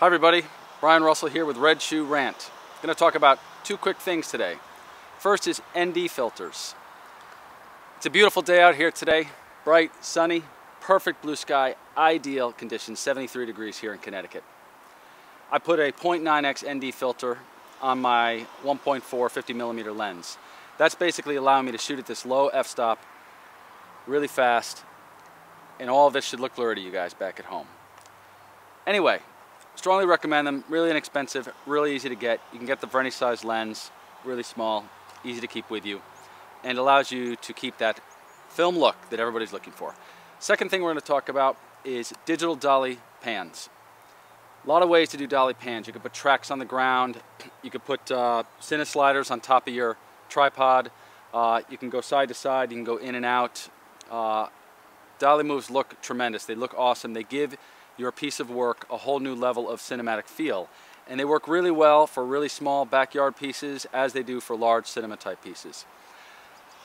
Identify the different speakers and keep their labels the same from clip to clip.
Speaker 1: Hi everybody, Brian Russell here with Red Shoe Rant. I'm going to talk about two quick things today. First is ND filters. It's a beautiful day out here today, bright, sunny, perfect blue sky, ideal conditions, 73 degrees here in Connecticut. I put a 0.9x ND filter on my 1.4 50mm lens. That's basically allowing me to shoot at this low f-stop really fast, and all of it should look blurry to you guys back at home. Anyway, strongly recommend them. Really inexpensive, really easy to get. You can get them for any size lens, really small, easy to keep with you, and allows you to keep that film look that everybody's looking for. Second thing we're going to talk about is digital dolly pans. A lot of ways to do dolly pans. You could put tracks on the ground. You could put cine sliders on top of your tripod. You can go side to side. You can go in and out. Dolly moves look tremendous. They look awesome. They give your piece of work a whole new level of cinematic feel. And they work really well for really small backyard pieces as they do for large cinema type pieces.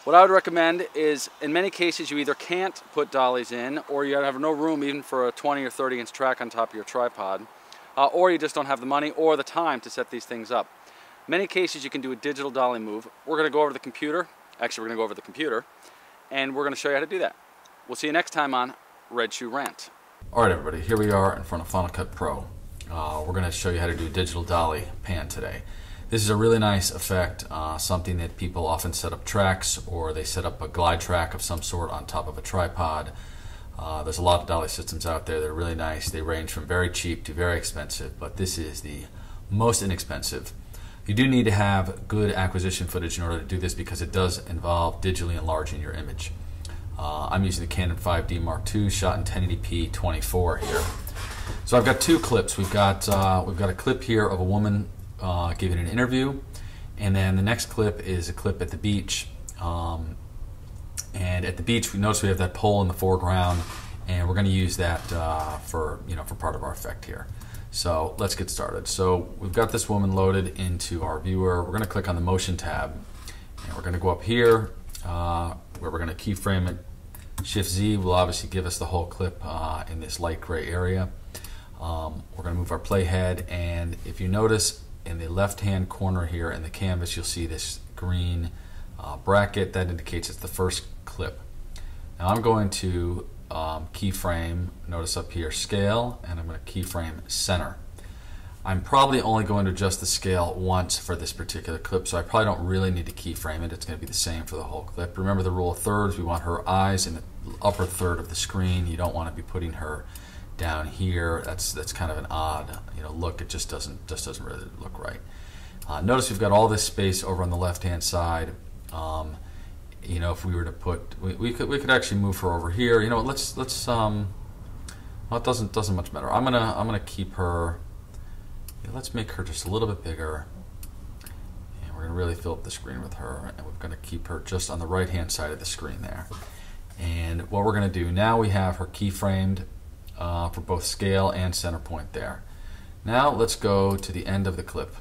Speaker 1: What I would recommend is, in many cases, you either can't put dollies in, or you have no room even for a 20 or 30 inch track on top of your tripod, or you just don't have the money or the time to set these things up. Many cases you can do a digital dolly move. We're going to go over the computer. Actually, we're going to go over the computer, and we're going to show you how to do that. We'll see you next time on Red Shoe Rant.
Speaker 2: Alright everybody, here we are in front of Final Cut Pro. We're going to show you how to do a digital dolly pan today. This is a really nice effect, something that people often set up tracks, or they set up a glide track of some sort on top of a tripod. There's a lot of dolly systems out there that are really nice. They range from very cheap to very expensive, but this is the most inexpensive. You do need to have good acquisition footage in order to do this because it does involve digitally enlarging your image. I'm using the Canon 5D Mark II, shot in 1080p 24 here. So I've got two clips. We've got a clip here of a woman giving an interview, and then the next clip is a clip at the beach. And at the beach, we notice we have that pole in the foreground, and we're going to use that for part of our effect here. So let's get started. So we've got this woman loaded into our viewer. We're going to click on the motion tab, and we're going to go up here where we're going to keyframe it. Shift Z will obviously give us the whole clip in this light gray area. We're going to move our playhead, and if you notice in the left hand corner here in the canvas, you'll see this green bracket that indicates it's the first clip. Now I'm going to keyframe, notice up here, scale, and I'm going to keyframe center. I'm probably only going to adjust the scale once for this particular clip, so I probably don't really need to keyframe it. It's going to be the same for the whole clip. Remember the rule of thirds. We want her eyes in the upper third of the screen. You don't want to be putting her down here. That's kind of an odd look. It just doesn't really look right. Notice we've got all this space over on the left hand side. If we were to put, we could actually move her over here. Let's well, it doesn't much matter. I'm gonna keep her. Let's make her just a little bit bigger, and we're going to really fill up the screen with her, and we're going to keep her just on the right hand side of the screen there. And what we're going to do now, we have her keyframed for both scale and center point there. Now let's go to the end of the clip,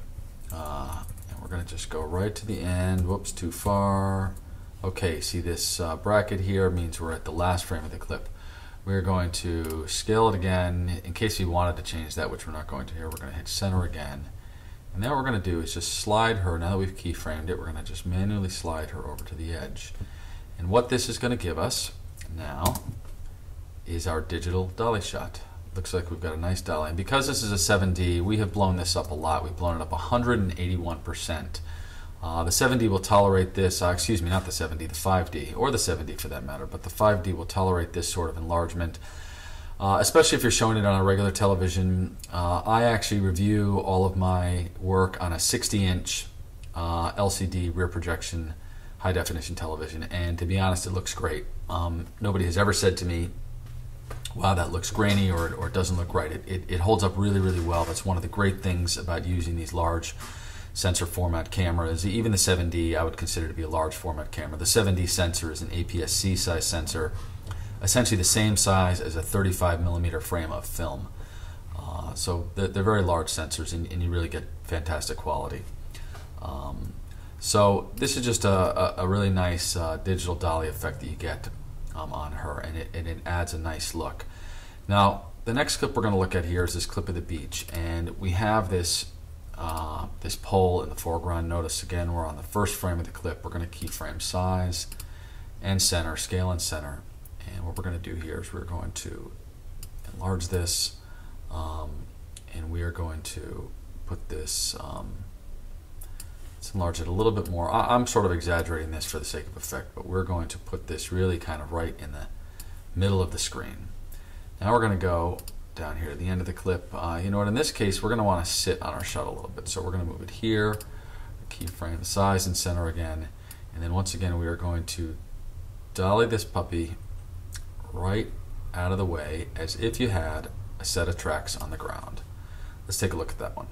Speaker 2: and we're going to just go right to the end. Whoops, too far. Okay, see this bracket here means we're at the last frame of the clip. We're going to scale it again in case we wanted to change that, which we're not going to here. We're going to hit center again. And now what we're going to do is just slide her, now that we've keyframed it, we're going to just manually slide her over to the edge. And what this is going to give us now is our digital dolly shot. Looks like we've got a nice dolly. And because this is a 7D, we have blown this up a lot. We've blown it up 181%. The 7D will tolerate this, excuse me, not the 7D, the 5D, or the 7D for that matter, but the 5D will tolerate this sort of enlargement, especially if you're showing it on a regular television. I actually review all of my work on a 60-inch LCD rear projection high definition television, and to be honest, it looks great. Nobody has ever said to me, wow, that looks grainy, or it doesn't look right. It holds up really, really well. That's one of the great things about using these large sensor format cameras. Even the 7D I would consider to be a large format camera. The 7D sensor is an APS-C size sensor, essentially the same size as a 35mm frame of film. So they're very large sensors, and you really get fantastic quality. So this is just a really nice digital dolly effect that you get on her, and it adds a nice look. Now the next clip we're going to look at here is this clip of the beach, and we have this this pole in the foreground. Notice again we're on the first frame of the clip. We're going to keyframe size and center, scale and center, and what we're going to do here is we're going to enlarge this, and we are going to put this, let's enlarge it a little bit more. I'm sort of exaggerating this for the sake of effect, but we're going to put this really kind of right in the middle of the screen. Now we're going to go down here at the end of the clip. You know what, in this case we're going to want to sit on our shot a little bit, so we're going to move it here, keyframe the size and center again, and then once again we are going to dolly this puppy right out of the way as if you had a set of tracks on the ground. Let's take a look at that one.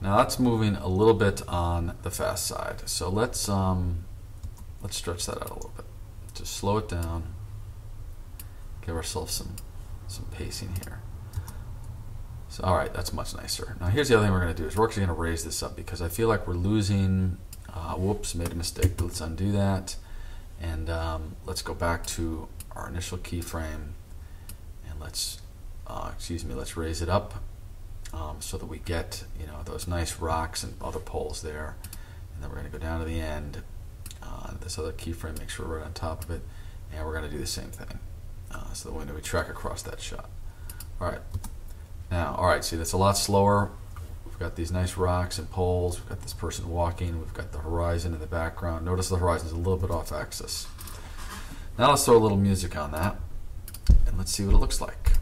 Speaker 2: Now that's moving a little bit on the fast side, so let's stretch that out a little bit. Just slow it down, give ourselves some pacing here. So all right, that's much nicer. Now here's the other thing we're going to do is we're actually going to raise this up because I feel like we're losing. Whoops, made a mistake. Let's undo that, and let's go back to our initial keyframe, and let's let's raise it up so that we get, you know, those nice rocks and other poles there. And then we're going to go down to the end. This other keyframe, make sure we're right on top of it, and we're going to do the same thing. So that when we track across that shot. All right. Now, all right. See, that's a lot slower. We've got these nice rocks and poles. We've got this person walking. We've got the horizon in the background. Notice the horizon is a little bit off axis. Now let's throw a little music on that, and let's see what it looks like.